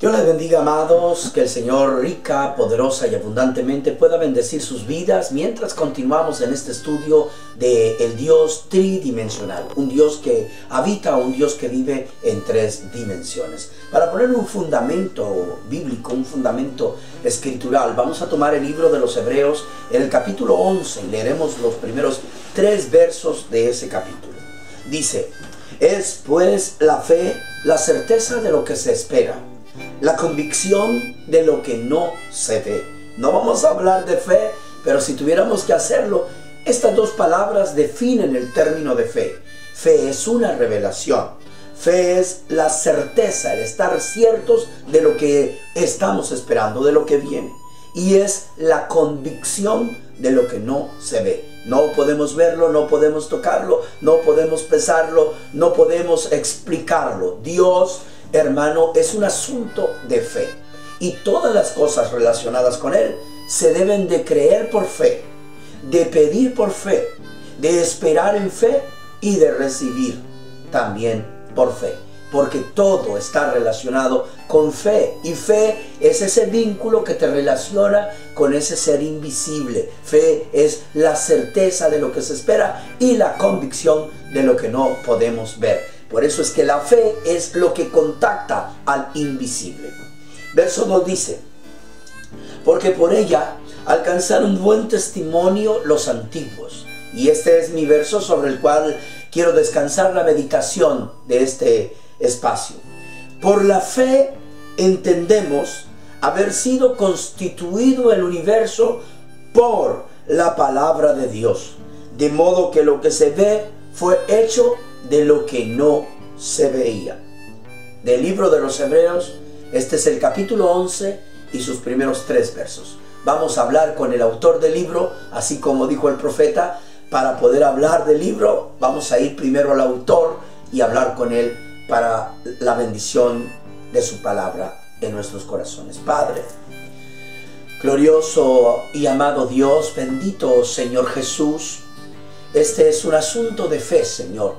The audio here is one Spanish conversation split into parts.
Dios les bendiga, amados, que el Señor rica, poderosa y abundantemente pueda bendecir sus vidas mientras continuamos en este estudio de el Dios tridimensional, un Dios que habita, un Dios que vive en tres dimensiones. Para poner un fundamento bíblico, un fundamento escritural, vamos a tomar el libro de los Hebreos en el capítulo 11 y leeremos los primeros 3 versos de ese capítulo. Dice: es pues la fe, la certeza de lo que se espera, la convicción de lo que no se ve. No vamos a hablar de fe, pero si tuviéramos que hacerlo, estas dos palabras definen el término de fe. Fe es una revelación. Fe es la certeza, el estar ciertos de lo que estamos esperando, de lo que viene. Y es la convicción de lo que no se ve. No podemos verlo, no podemos tocarlo, no podemos pesarlo, no podemos explicarlo. Dios, hermano, es un asunto de fe. Y todas las cosas relacionadas con Él se deben de creer por fe, de pedir por fe, de esperar en fe y de recibir también por fe. Porque todo está relacionado con fe. Y fe es ese vínculo que te relaciona con ese ser invisible. Fe es la certeza de lo que se espera y la convicción de lo que no podemos ver. Por eso es que la fe es lo que contacta al invisible. Verso 2 dice: porque por ella alcanzaron buen testimonio los antiguos. Y este es mi verso sobre el cual quiero descansar la meditación de este espacio. Por la fe entendemos haber sido constituido el universo por la palabra de Dios, de modo que lo que se ve fue hecho de lo que no se veía. Del libro de los Hebreos, este es el capítulo 11 y sus primeros 3 versos. Vamos a hablar con el autor del libro, así como dijo el profeta. Para poder hablar del libro, vamos a ir primero al autor y hablar con él para la bendición de su palabra en nuestros corazones. Padre, glorioso y amado Dios, bendito Señor Jesús, este es un asunto de fe, Señor.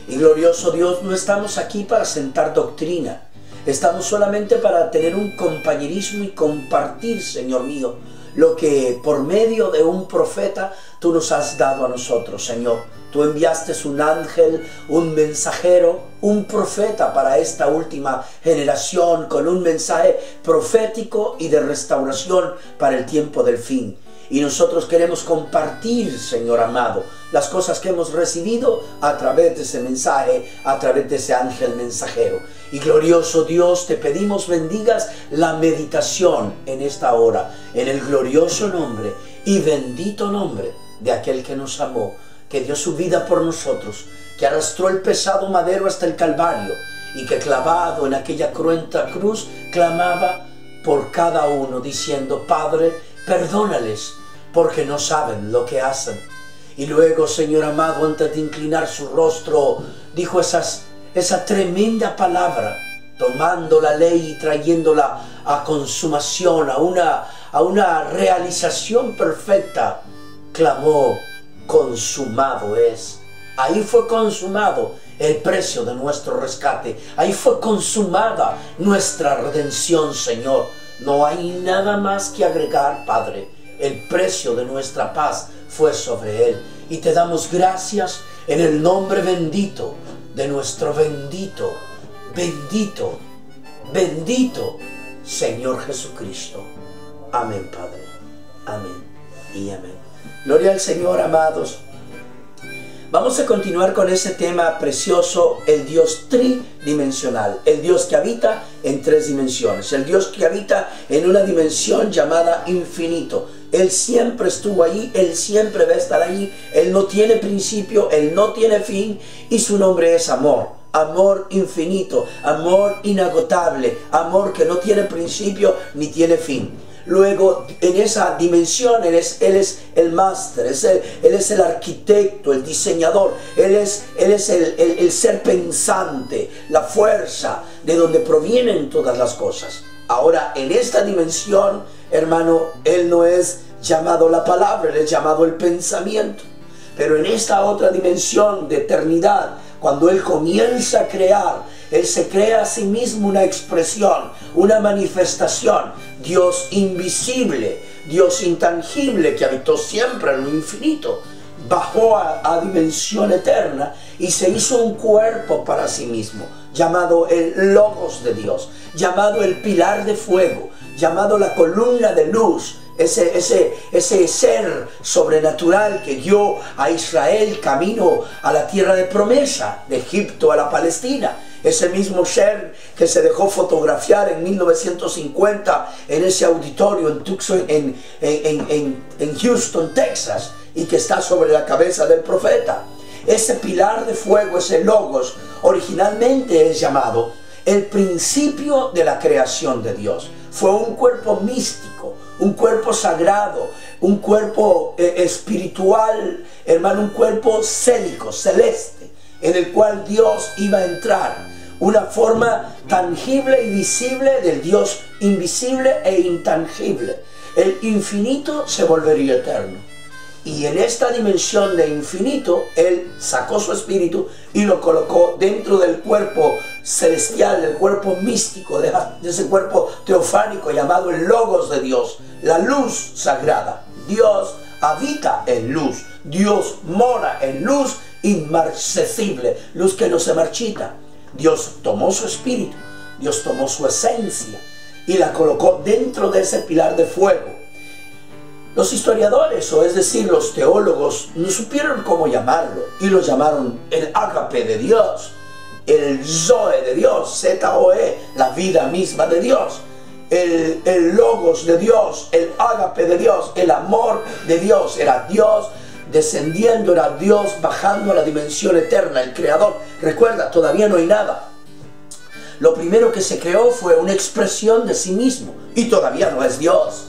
Y glorioso Dios, no estamos aquí para sentar doctrina, estamos solamente para tener un compañerismo y compartir, Señor mío, lo que por medio de un profeta tú nos has dado a nosotros, Señor. Tú enviaste un ángel, un mensajero, un profeta para esta última generación con un mensaje profético y de restauración para el tiempo del fin. Y nosotros queremos compartir, Señor amado, las cosas que hemos recibido a través de ese mensaje, a través de ese ángel mensajero. Y glorioso Dios, te pedimos bendigas la meditación en esta hora, en el glorioso nombre y bendito nombre de aquel que nos amó, que dio su vida por nosotros, que arrastró el pesado madero hasta el Calvario y que clavado en aquella cruenta cruz clamaba por cada uno diciendo: Padre, perdónales porque no saben lo que hacen. Y luego, Señor amado, antes de inclinar su rostro, dijo esa tremenda palabra, tomando la ley y trayéndola a consumación, a una realización perfecta. Clamó: consumado es. Ahí fue consumado el precio de nuestro rescate. Ahí fue consumada nuestra redención, Señor. No hay nada más que agregar, Padre. El precio de nuestra paz fue sobre Él. Y te damos gracias en el nombre bendito de nuestro bendito, bendito, bendito Señor Jesucristo. Amén, Padre. Amén y amén. Gloria al Señor, amados. Vamos a continuar con ese tema precioso, el Dios tridimensional, el Dios que habita en 3 dimensiones, el Dios que habita en una dimensión llamada infinito. Él siempre estuvo allí, Él siempre va a estar allí, Él no tiene principio, Él no tiene fin y su nombre es amor. Amor infinito, amor inagotable, amor que no tiene principio ni tiene fin. Luego, en esa dimensión, Él es el máster, Él es el arquitecto, el diseñador, Él es el ser pensante, la fuerza de donde provienen todas las cosas. Ahora, en esta dimensión, hermano, Él no es llamado la palabra, Él es llamado el pensamiento. Pero en esta otra dimensión de eternidad, cuando Él comienza a crear, Él se crea a sí mismo una expresión, una manifestación. Dios invisible, Dios intangible que habitó siempre en lo infinito, bajó a dimensión eterna y se hizo un cuerpo para sí mismo, llamado el Logos de Dios, llamado el pilar de fuego, llamado la columna de luz, ese ser sobrenatural que guió a Israel camino a la tierra de promesa, de Egipto a la Palestina. Ese mismo ser que se dejó fotografiar en 1950 en ese auditorio en Houston, Texas, y que está sobre la cabeza del profeta. Ese pilar de fuego, ese Logos, originalmente es llamado el principio de la creación de Dios. Fue un cuerpo místico, un cuerpo sagrado, un cuerpo espiritual, hermano, un cuerpo célico, celeste, en el cual Dios iba a entrar. Una forma tangible y visible del Dios invisible e intangible. El infinito se volvería eterno. Y en esta dimensión de infinito, Él sacó su espíritu y lo colocó dentro del cuerpo celestial, del cuerpo místico, de ese cuerpo teofánico llamado el Logos de Dios, la luz sagrada. Dios habita en luz, Dios mora en luz inmarcesible, luz que no se marchita. Dios tomó su espíritu, Dios tomó su esencia y la colocó dentro de ese pilar de fuego. Los historiadores, o es decir, los teólogos, no supieron cómo llamarlo y lo llamaron el ágape de Dios, el Zoe de Dios, Z-O-E, la vida misma de Dios, el Logos de Dios, el ágape de Dios, el amor de Dios. Era Dios descendiendo, era Dios bajando a la dimensión eterna, el Creador. Recuerda, todavía no hay nada. Lo primero que se creó fue una expresión de sí mismo y todavía no es Dios.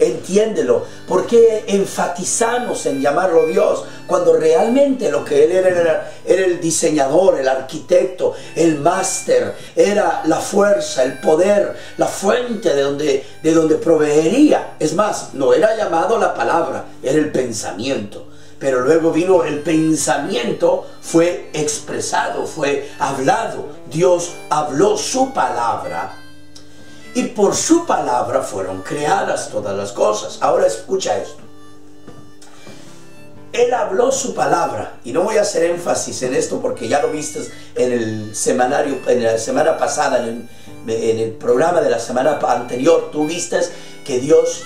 Entiéndelo. ¿Por qué enfatizamos en llamarlo Dios cuando realmente lo que Él era el diseñador, el arquitecto, el máster, era la fuerza, el poder, la fuente de donde proveería? Es más, no era llamado la palabra, era el pensamiento. Pero luego vino el pensamiento, fue expresado, fue hablado. Dios habló su palabra. Y por su palabra fueron creadas todas las cosas. Ahora escucha esto. Él habló su palabra. Y no voy a hacer énfasis en esto porque ya lo viste en el semanario, en la semana pasada, en el programa de la semana anterior. Tú viste que Dios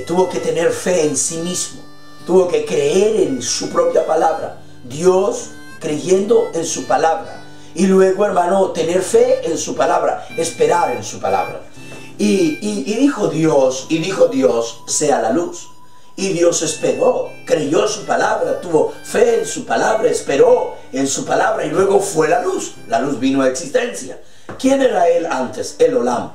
tuvo que tener fe en sí mismo. Tuvo que creer en su propia palabra. Dios creyendo en su palabra. Y luego, hermano, tener fe en su palabra. Esperar en su palabra. Y dijo Dios, sea la luz. Y Dios esperó, creyó su palabra, tuvo fe en su palabra, esperó en su palabra y luego fue la luz. La luz vino a existencia. ¿Quién era Él antes? El Olam.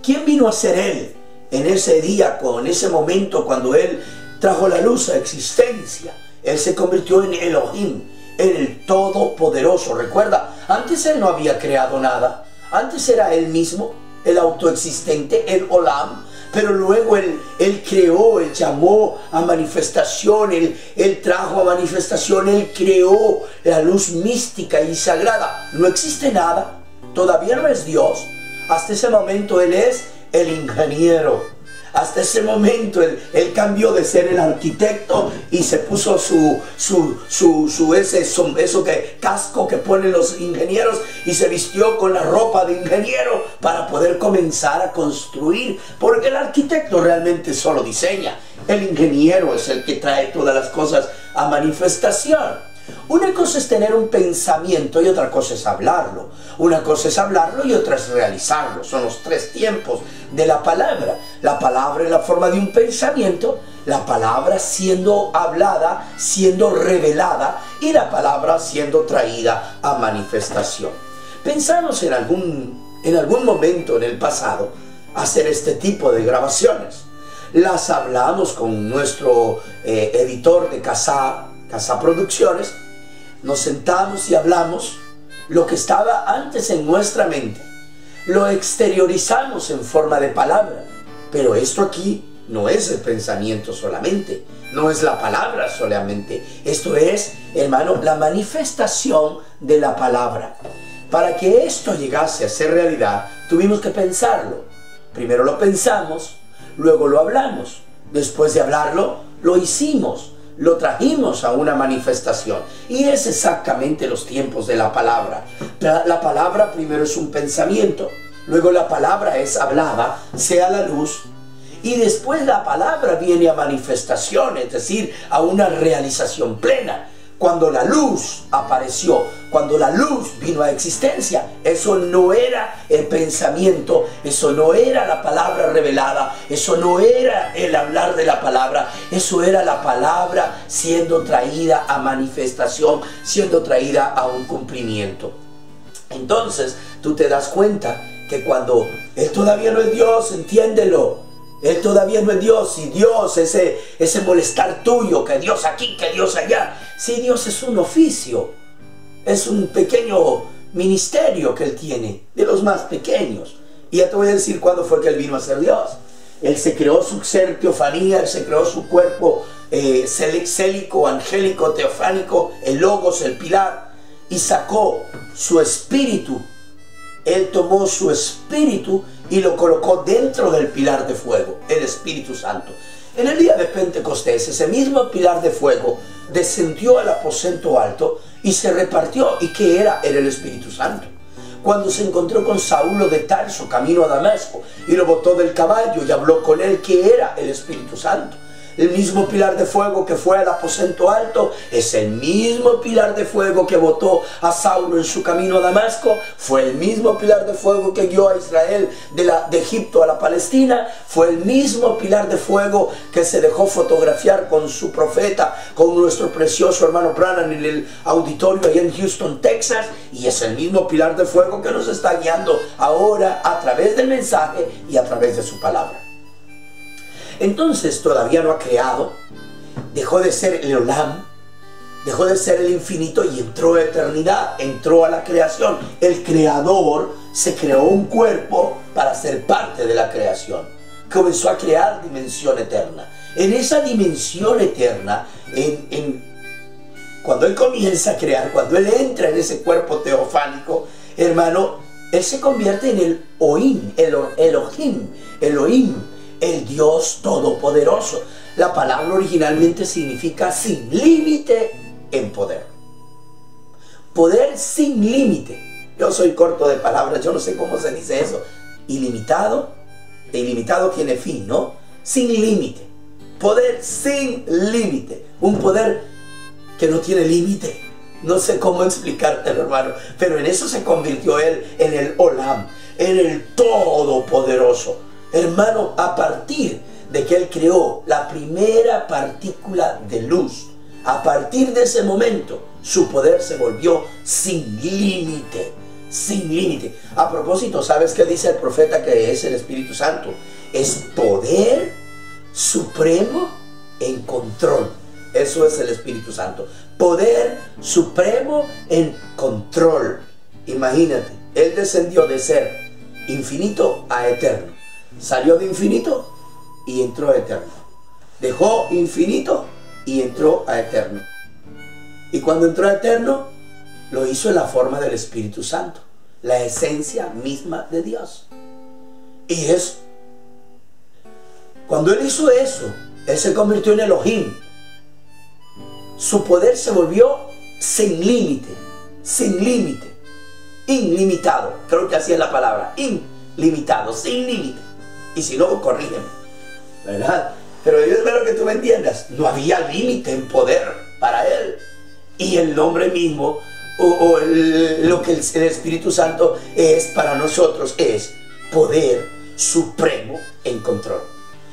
¿Quién vino a ser Él en ese día, en ese momento cuando Él trajo la luz a existencia? Él se convirtió en Elohim, en el Todopoderoso. Recuerda, antes Él no había creado nada. Antes era Él mismo, el autoexistente, el Olam. Pero luego Él creó, Él llamó a manifestación, Él trajo a manifestación, Él creó la luz mística y sagrada. No existe nada, todavía no es Dios. Hasta ese momento Él es el ingeniero. Hasta ese momento él cambió de ser el arquitecto y se puso casco que ponen los ingenieros y se vistió con la ropa de ingeniero para poder comenzar a construir, porque el arquitecto realmente solo diseña, el ingeniero es el que trae todas las cosas a manifestación. Una cosa es tener un pensamiento y otra cosa es hablarlo. Una cosa es hablarlo y otra es realizarlo. Son los tres tiempos de la palabra. La palabra en la forma de un pensamiento, la palabra siendo hablada, siendo revelada y la palabra siendo traída a manifestación. Pensamos en algún momento en el pasado hacer este tipo de grabaciones. Las hablamos con nuestro editor de Casa Producciones, nos sentamos y hablamos lo que estaba antes en nuestra mente, lo exteriorizamos en forma de palabra, pero esto aquí no es el pensamiento solamente, no es la palabra solamente, esto es, hermano, la manifestación de la palabra. Para que esto llegase a ser realidad, tuvimos que pensarlo. Primero lo pensamos, luego lo hablamos. Después de hablarlo, lo hicimos, lo trajimos a una manifestación. Y es exactamente los tiempos de la palabra. La palabra primero es un pensamiento, luego la palabra es hablada, sea la luz, y después la palabra viene a manifestación, es decir, a una realización plena. Cuando la luz apareció, cuando la luz vino a existencia, eso no era el pensamiento, eso no era la palabra revelada, eso no era el hablar de la palabra, eso era la palabra siendo traída a manifestación, siendo traída a un cumplimiento. Entonces, tú te das cuenta que cuando Él todavía no es Dios, entiéndelo. Él todavía no es Dios, y Dios, ese molestar tuyo, que Dios aquí, que Dios allá. Si Dios es un oficio, es un pequeño ministerio que Él tiene, de los más pequeños. Y ya te voy a decir cuándo fue que Él vino a ser Dios. Él se creó su ser teofanía, Él se creó su cuerpo célico, angélico, teofánico, el logos, el pilar, y sacó su espíritu. Él tomó su espíritu y lo colocó dentro del pilar de fuego, el Espíritu Santo. En el día de Pentecostés, ese mismo pilar de fuego descendió al aposento alto y se repartió. ¿Y qué era? Era el Espíritu Santo. Cuando se encontró con Saulo de Tarso, camino a Damasco, y lo botó del caballo y habló con él, ¿qué era? El Espíritu Santo. El mismo pilar de fuego que fue al aposento alto es el mismo pilar de fuego que botó a Saulo en su camino a Damasco. Fue el mismo pilar de fuego que guió a Israel de Egipto a la Palestina. Fue el mismo pilar de fuego que se dejó fotografiar con su profeta, con nuestro precioso hermano Branham en el auditorio allá en Houston, Texas. Y es el mismo pilar de fuego que nos está guiando ahora a través del mensaje y a través de su palabra. Entonces todavía no ha creado, dejó de ser el Olam, dejó de ser el infinito y entró a eternidad, entró a la creación. El creador se creó un cuerpo para ser parte de la creación. Comenzó a crear dimensión eterna. En esa dimensión eterna, cuando Él comienza a crear, cuando Él entra en ese cuerpo teofánico, hermano, Él se convierte en el Oim, Elohim, el Dios Todopoderoso. La palabra originalmente significa sin límite en poder. Poder sin límite. Yo soy corto de palabras, yo no sé cómo se dice eso. Ilimitado. Ilimitado tiene fin, ¿no? Sin límite. Poder sin límite. Un poder que no tiene límite. No sé cómo explicártelo, hermano. Pero en eso se convirtió Él en el Olam, en el Todopoderoso. Hermano, a partir de que Él creó la primera partícula de luz, a partir de ese momento, su poder se volvió sin límite, sin límite. A propósito, ¿sabes qué dice el profeta que es el Espíritu Santo? Es poder supremo en control. Eso es el Espíritu Santo. Poder supremo en control. Imagínate, Él descendió de ser infinito a eterno. Salió de infinito y entró a eterno. Dejó infinito y entró a eterno. Y cuando entró a eterno, lo hizo en la forma del Espíritu Santo, la esencia misma de Dios. Y es cuando Él hizo eso, Él se convirtió en Elohim. Su poder se volvió sin límite, ilimitado. Creo que así es la palabra, ilimitado, sin límite. Y si no, corrígeme, ¿verdad? Pero yo espero que tú me entiendas. No había límite en poder para Él. Y el nombre mismo, lo que el Espíritu Santo es para nosotros, es poder supremo en control.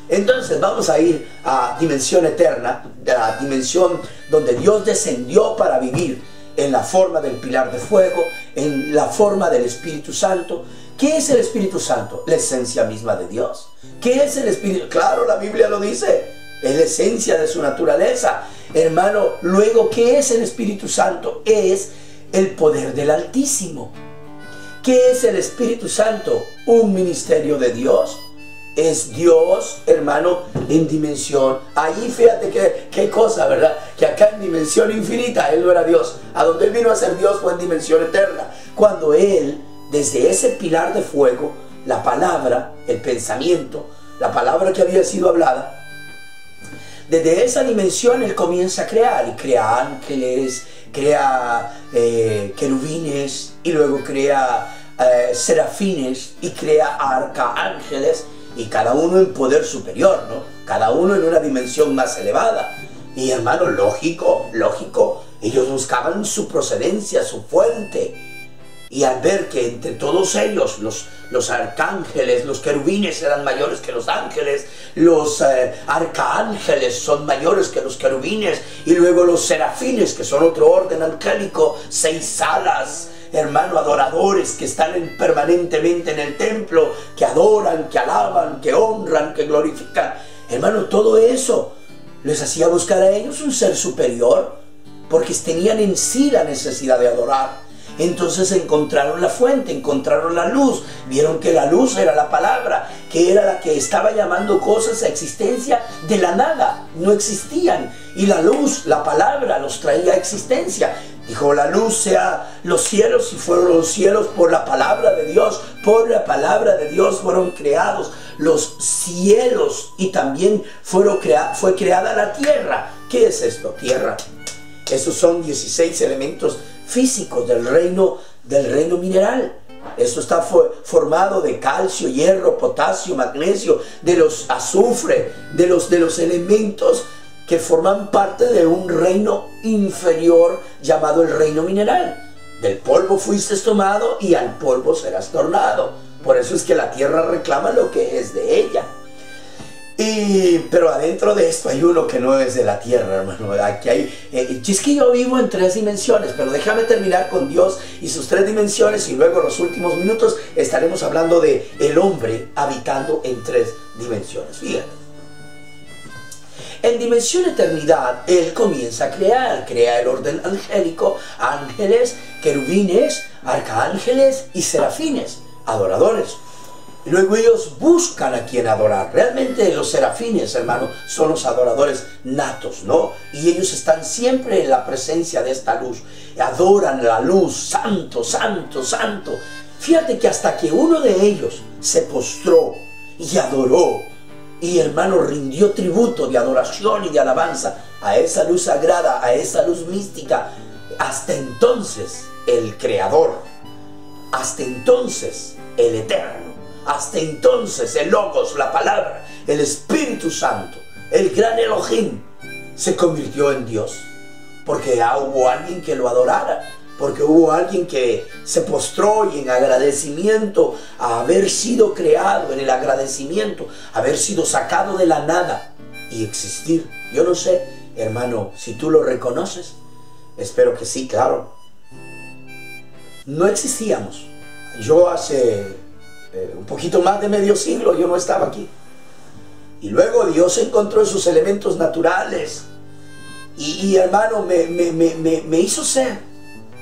Entonces vamos a ir a dimensión eterna, la dimensión donde Dios descendió para vivir en la forma del pilar de fuego, en la forma del Espíritu Santo. ¿Qué es el Espíritu Santo? La esencia misma de Dios. ¿Qué es el Espíritu? Claro, la Biblia lo dice. Es la esencia de su naturaleza. Hermano, luego, ¿qué es el Espíritu Santo? Es el poder del Altísimo. ¿Qué es el Espíritu Santo? Un ministerio de Dios. Es Dios, hermano, en dimensión. Ahí fíjate qué cosa, ¿verdad? Que acá en dimensión infinita Él no era Dios. A donde Él vino a ser Dios fue en dimensión eterna. cuando Él, desde ese pilar de fuego, la palabra, el pensamiento, la palabra que había sido hablada, desde esa dimensión Él comienza a crear, y crea ángeles, crea querubines, y luego crea serafines, y crea arcángeles, y cada uno en poder superior, ¿no? Cada uno en una dimensión más elevada. Y hermano, lógico, ellos buscaban su procedencia, su fuente. Y al ver que entre todos ellos, los arcángeles, los querubines eran mayores que los ángeles, los arcángeles son mayores que los querubines, y luego los serafines, que son otro orden angélico, 6 alas, hermano, adoradores que están permanentemente en el templo, que adoran, que alaban, que honran, que glorifican. Hermano, todo eso les hacía buscar a ellos un ser superior, porque tenían en sí la necesidad de adorar. Entonces encontraron la fuente, encontraron la luz, vieron que la luz era la palabra, que era la que estaba llamando cosas a existencia de la nada, no existían, y la luz, la palabra, los traía a existencia. Dijo, la luz sea los cielos, y fueron los cielos por la palabra de Dios. Por la palabra de Dios fueron creados los cielos, y también fue creada la tierra. ¿Qué es esto? Tierra. Esos son 16 elementos físicos del reino mineral. Esto está formado de calcio, hierro, potasio, magnesio, de los azufre, de los elementos que forman parte de un reino inferior llamado el reino mineral. Del polvo fuiste tomado y al polvo serás tornado. Por eso es que la tierra reclama lo que es de ella. Pero adentro de esto hay uno que no es de la tierra, hermano. Aquí hay, es que yo vivo en 3 dimensiones, pero déjame terminar con Dios y sus 3 dimensiones, y luego en los últimos minutos estaremos hablando de el hombre habitando en 3 dimensiones. Fíjate. En dimensión eternidad, Él comienza a crea el orden angélico, ángeles, querubines, arcángeles y serafines, adoradores. Y luego ellos buscan a quien adorar. Realmente los serafines, hermano, son los adoradores natos, ¿no? Y ellos están siempre en la presencia de esta luz. Adoran la luz, santo, santo, santo. Fíjate que hasta que uno de ellos se postró y adoró, y hermano, rindió tributo de adoración y de alabanza a esa luz sagrada, a esa luz mística, hasta entonces el Creador, hasta entonces el Eterno, hasta entonces el Logos, la palabra, el Espíritu Santo, el gran Elohim, se convirtió en Dios. Porque hubo alguien que lo adorara, porque hubo alguien que se postró y en agradecimiento a haber sido creado, en el agradecimiento, haber sido sacado de la nada y existir. Yo no sé, hermano, si tú lo reconoces. Espero que sí, claro. No existíamos. Yo hace un poquito más de medio siglo yo no estaba aquí. Y luego Dios encontró esos elementos naturales y hermano, me hizo ser.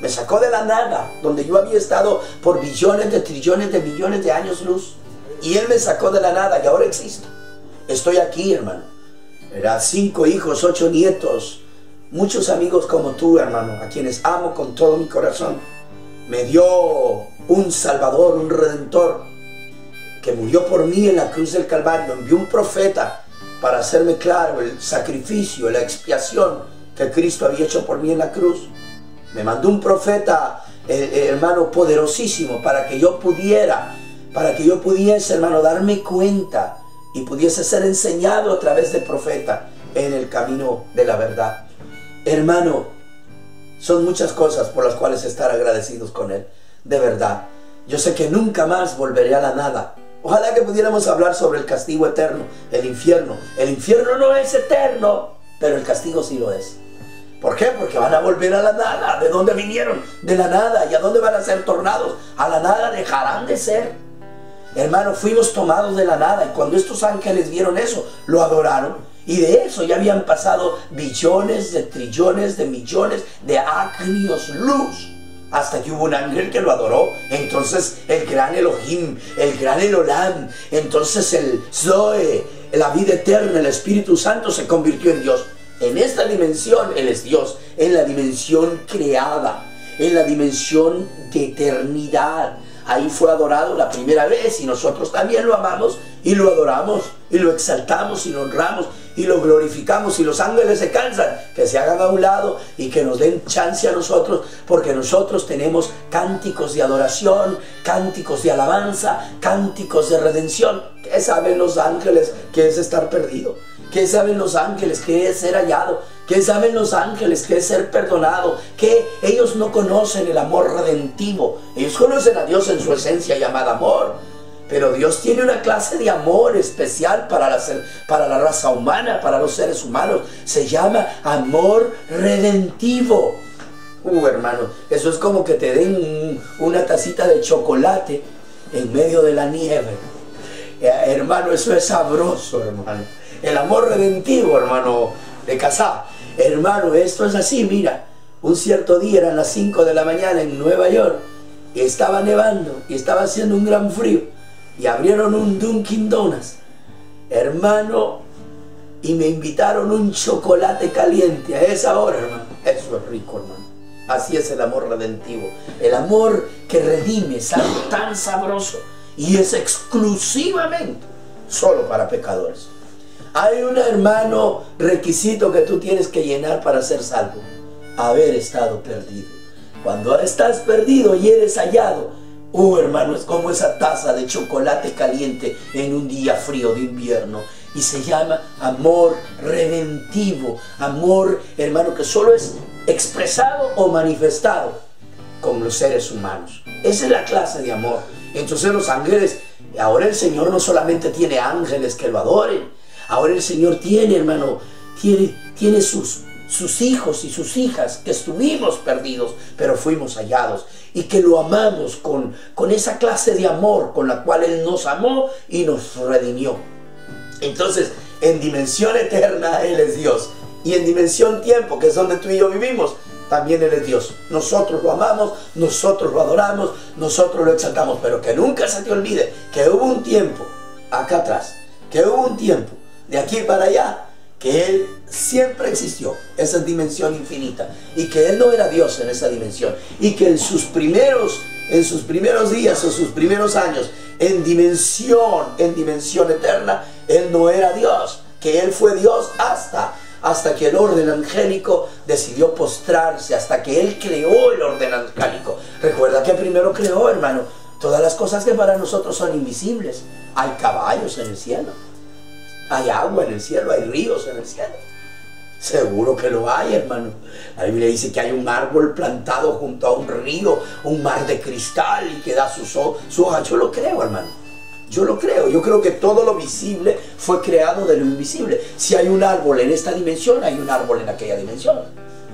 Me sacó de la nada, donde yo había estado por billones de trillones de millones de años luz. Y Él me sacó de la nada y ahora existo. Estoy aquí, hermano. Era 5 hijos, 8 nietos, muchos amigos como tú, hermano, a quienes amo con todo mi corazón. Me dio un Salvador, un Redentor, que murió por mí en la cruz del Calvario. Envió un profeta para hacerme claro el sacrificio, la expiación que Cristo había hecho por mí en la cruz. Me mandó un profeta, hermano, poderosísimo, para que yo pudiese, hermano, darme cuenta y pudiese ser enseñado a través del profeta en el camino de la verdad. Hermano, son muchas cosas por las cuales estar agradecidos con Él, de verdad. Yo sé que nunca más volveré a la nada. Ojalá que pudiéramos hablar sobre el castigo eterno, el infierno. El infierno no es eterno, pero el castigo sí lo es. ¿Por qué? Porque van a volver a la nada. ¿De dónde vinieron? De la nada. ¿Y a dónde van a ser tornados? A la nada dejarán de ser. Hermano, fuimos tomados de la nada. Y cuando estos ángeles vieron eso, lo adoraron. Y de eso ya habían pasado billones de trillones de millones de años luz. Hasta que hubo un ángel que lo adoró. Entonces el gran Elohim, el gran Elolam, entonces el Zoe, la vida eterna, el Espíritu Santo se convirtió en Dios. En esta dimensión Él es Dios, en la dimensión creada. en la dimensión de eternidad. Ahí fue adorado la primera vez y nosotros también lo amamos y lo adoramos y lo exaltamos y lo honramos y lo glorificamos. Y los ángeles se cansan, que se hagan a un lado y que nos den chance a nosotros, porque nosotros tenemos cánticos de adoración, cánticos de alabanza, cánticos de redención. ¿Qué saben los ángeles qué es estar perdido? ¿Qué saben los ángeles qué es ser hallado? ¿Qué saben los ángeles qué es ser perdonado? Que ellos no conocen el amor redentivo. Ellos conocen a Dios en su esencia llamada amor. Pero Dios tiene una clase de amor especial para la raza humana, para los seres humanos. Se llama amor redentivo. Hermano, eso es como que te den una tacita de chocolate en medio de la nieve. Hermano, eso es sabroso, hermano. El amor redentivo, hermano, de Casá. Hermano, esto es así, mira. Un cierto día, eran las 5 de la mañana en Nueva York, y estaba nevando, y estaba haciendo un gran frío, y abrieron un Dunkin' Donuts, hermano, y me invitaron un chocolate caliente a esa hora, hermano. Eso es rico, hermano. Así es el amor redentivo. El amor que redime es algo tan sabroso, y es exclusivamente solo para pecadores. Hay un, hermano, requisito que tú tienes que llenar para ser salvo: haber estado perdido. Cuando estás perdido y eres hallado, hermano, es como esa taza de chocolate caliente en un día frío de invierno. Y se llama amor redentivo. Amor, hermano, que solo es expresado o manifestado con los seres humanos. Esa es la clase de amor. Entonces los ángeles, ahora el Señor no solamente tiene ángeles que lo adoren. Ahora el Señor tiene, hermano, tiene sus hijos y sus hijas que estuvimos perdidos, pero fuimos hallados, y que lo amamos con esa clase de amor con la cual Él nos amó y nos redimió. Entonces, en dimensión eterna Él es Dios, y en dimensión tiempo, que es donde tú y yo vivimos, también Él es Dios. Nosotros lo amamos, nosotros lo adoramos, nosotros lo exaltamos, pero que nunca se te olvide que hubo un tiempo acá atrás, que hubo un tiempo de aquí para allá, que Él siempre existió, esa dimensión infinita, y que Él no era Dios en esa dimensión, y que en sus primeros días o sus primeros años, en dimensión eterna, Él no era Dios, que Él fue Dios hasta que el orden angélico decidió postrarse, hasta que Él creó el orden angélico. Recuerda que primero creó, hermano, todas las cosas que para nosotros son invisibles. Hay caballos en el cielo, hay agua en el cielo, hay ríos en el cielo. Seguro que lo hay, hermano. La Biblia dice que hay un árbol plantado junto a un río, un mar de cristal, y que da su hoja. Yo lo creo, hermano. Yo lo creo. Yo creo que todo lo visible fue creado de lo invisible. Si hay un árbol en esta dimensión, hay un árbol en aquella dimensión.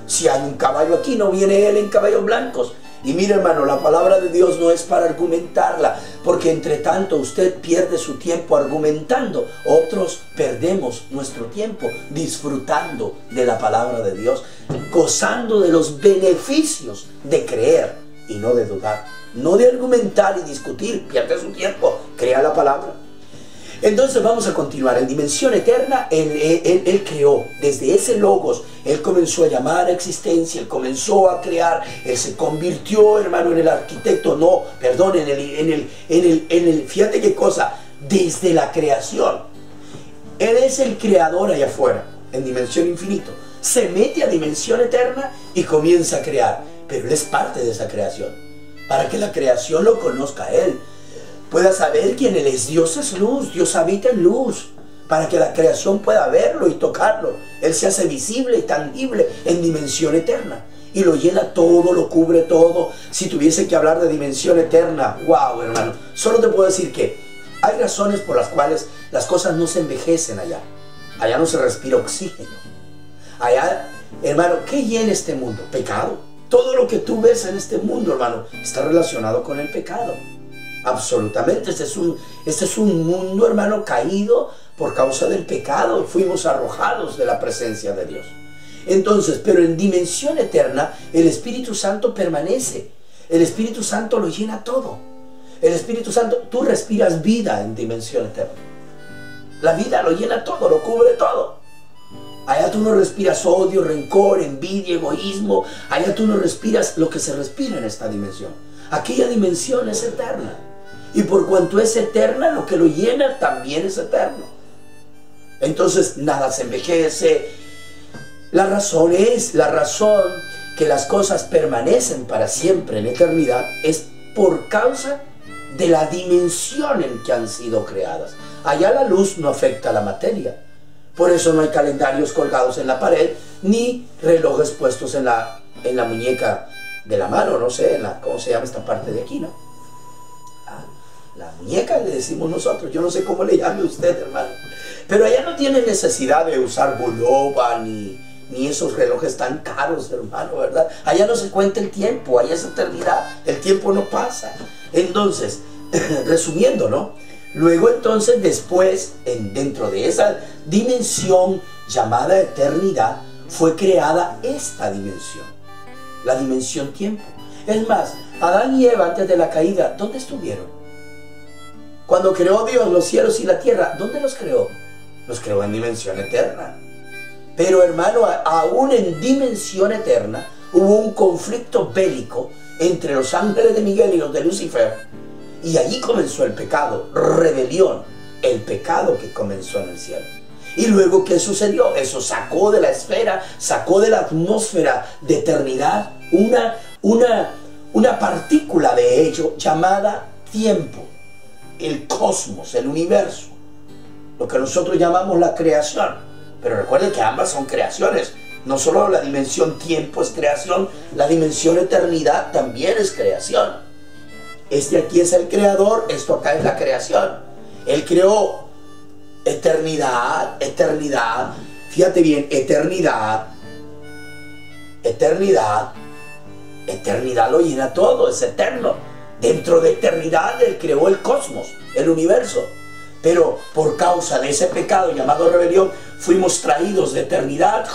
Si hay un caballo aquí, no viene Él en caballos blancos. Y mire, hermano, la palabra de Dios no es para argumentarla, porque entre tanto usted pierde su tiempo argumentando, otros perdemos nuestro tiempo disfrutando de la palabra de Dios, gozando de los beneficios de creer y no de dudar, no de argumentar y discutir. Pierde su tiempo, crea la palabra. Entonces vamos a continuar. En dimensión eterna, Él creó. Desde ese logos, Él comenzó a llamar a existencia, Él comenzó a crear, Él se convirtió, hermano, en el arquitecto, fíjate qué cosa, desde la creación. Él es el creador allá afuera, en dimensión infinito. Se mete a dimensión eterna y comienza a crear, pero Él es parte de esa creación, para que la creación lo conozca a Él, pueda saber quién Él es. Dios es luz, Dios habita en luz, para que la creación pueda verlo y tocarlo. Él se hace visible y tangible en dimensión eterna, y lo llena todo, lo cubre todo. Si tuviese que hablar de dimensión eterna, wow, hermano, solo te puedo decir que hay razones por las cuales las cosas no se envejecen allá. Allá no se respira oxígeno. Allá, hermano, ¿qué llena este mundo? Pecado. Todo lo que tú ves en este mundo, hermano, está relacionado con el pecado. Absolutamente. Este es un mundo, hermano, caído por causa del pecado. Fuimos arrojados de la presencia de Dios. Entonces, pero en dimensión eterna, el Espíritu Santo permanece. El Espíritu Santo lo llena todo. El Espíritu Santo, tú respiras vida en dimensión eterna. La vida lo llena todo, lo cubre todo. Allá tú no respiras odio, rencor, envidia, egoísmo. Allá tú no respiras lo que se respira en esta dimensión. Aquella dimensión es eterna. Y por cuanto es eterna, lo que lo llena también es eterno. Entonces nada se envejece. La razón que las cosas permanecen para siempre en eternidad es por causa de la dimensión en que han sido creadas. Allá la luz no afecta a la materia. Por eso no hay calendarios colgados en la pared, ni relojes puestos en la muñeca de la mano, no sé, ¿cómo se llama esta parte de aquí, no? La muñeca le decimos nosotros, yo no sé cómo le llame usted, hermano. Pero allá no tiene necesidad de usar boloba, ni esos relojes tan caros, hermano, ¿verdad? Allá no se cuenta el tiempo, allá es eternidad, el tiempo no pasa. Entonces, resumiendo, ¿no? Luego entonces después, dentro de esa dimensión llamada eternidad, fue creada esta dimensión, la dimensión tiempo. Es más, Adán y Eva antes de la caída, ¿dónde estuvieron? Cuando creó Dios los cielos y la tierra, ¿dónde los creó? Los creó en dimensión eterna. Pero hermano, aún en dimensión eterna, hubo un conflicto bélico entre los ángeles de Miguel y los de Lucifer. Y allí comenzó el pecado, rebelión, el pecado que comenzó en el cielo. Y luego, ¿qué sucedió? Eso sacó de la esfera, sacó de la atmósfera de eternidad una partícula de ello llamada tiempo, el cosmos, el universo, lo que nosotros llamamos la creación. Pero recuerden que ambas son creaciones. No solo la dimensión tiempo es creación, la dimensión eternidad también es creación. Este aquí es el creador, esto acá es la creación. Él creó eternidad, fíjate bien, eternidad lo llena todo, es eterno. Dentro de eternidad Él creó el cosmos, el universo. Pero por causa de ese pecado llamado rebelión, fuimos traídos de eternidad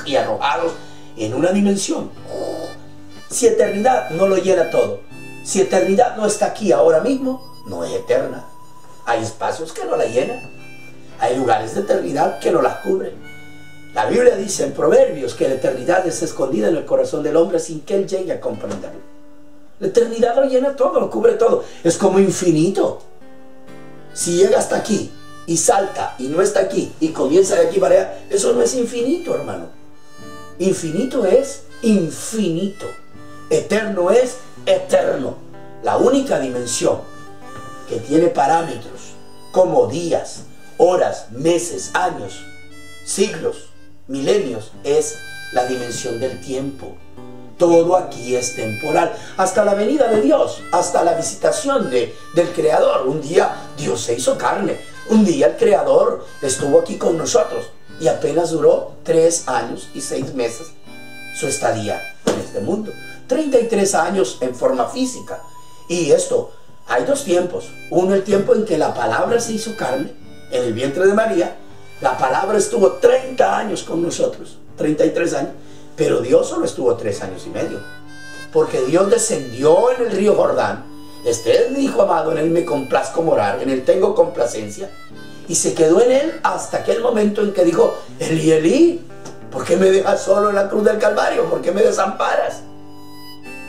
y arrojados en una dimensión. Si eternidad no lo llena todo, si eternidad no está aquí ahora mismo, no es eterna. Hay espacios que no la llenan. Hay lugares de eternidad que no las cubren. La Biblia dice en Proverbios que la eternidad es escondida en el corazón del hombre sin que él llegue a comprenderlo. La eternidad lo llena todo, lo cubre todo. Es como infinito. Si llega hasta aquí y salta y no está aquí y comienza de aquí para allá, eso no es infinito, hermano. Infinito es infinito. Eterno es eterno. La única dimensión que tiene parámetros como días, horas, meses, años, siglos, milenios, es la dimensión del tiempo. Todo aquí es temporal, hasta la venida de Dios, hasta la visitación del Creador. Un día Dios se hizo carne, un día el Creador estuvo aquí con nosotros y apenas duró 3 años y 6 meses su estadía en este mundo. 33 años en forma física. Y esto, hay 2 tiempos. Uno, el tiempo en que la palabra se hizo carne en el vientre de María. La palabra estuvo 30 años con nosotros, 33 años. Pero Dios solo estuvo 3 años y medio. Porque Dios descendió en el río Jordán. Este es mi hijo amado, en él me complazco morar, en él tengo complacencia. Y se quedó en él hasta aquel momento en que dijo: Elí, Elí, ¿por qué me dejas solo en la cruz del Calvario? ¿Por qué me desamparas?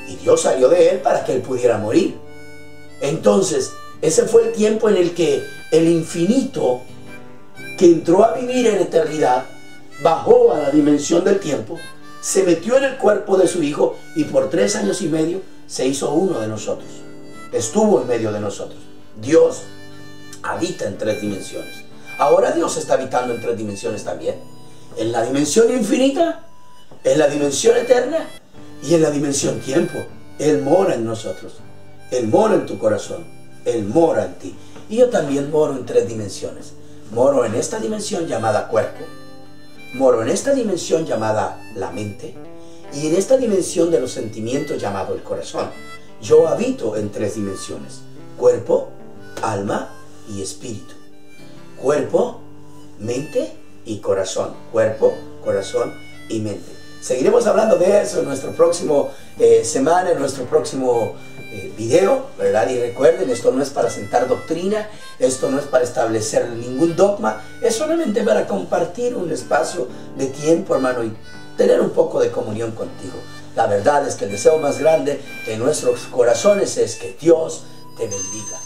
Y Dios salió de él para que él pudiera morir. Entonces, ese fue el tiempo en el que el infinito, que entró a vivir en eternidad, bajó a la dimensión del tiempo, se metió en el cuerpo de su hijo y por 3 años y medio se hizo uno de nosotros. Estuvo en medio de nosotros. Dios habita en 3 dimensiones. Ahora Dios está habitando en 3 dimensiones también. En la dimensión infinita, en la dimensión eterna y en la dimensión tiempo. Él mora en nosotros. Él mora en tu corazón. Él mora en ti. Y yo también moro en 3 dimensiones. Moro en esta dimensión llamada cuerpo. Moro en esta dimensión llamada la mente. Y en esta dimensión de los sentimientos llamado el corazón. Yo habito en 3 dimensiones: cuerpo, alma y espíritu. Cuerpo, mente y corazón. Cuerpo, corazón y mente. Seguiremos hablando de eso en nuestro próximo semana, en nuestro próximo video, ¿verdad? Y recuerden, esto no es para sentar doctrina, esto no es para establecer ningún dogma, es solamente para compartir un espacio de tiempo, hermano, y tener un poco de comunión contigo. La verdad es que el deseo más grande en nuestros corazones es que Dios te bendiga.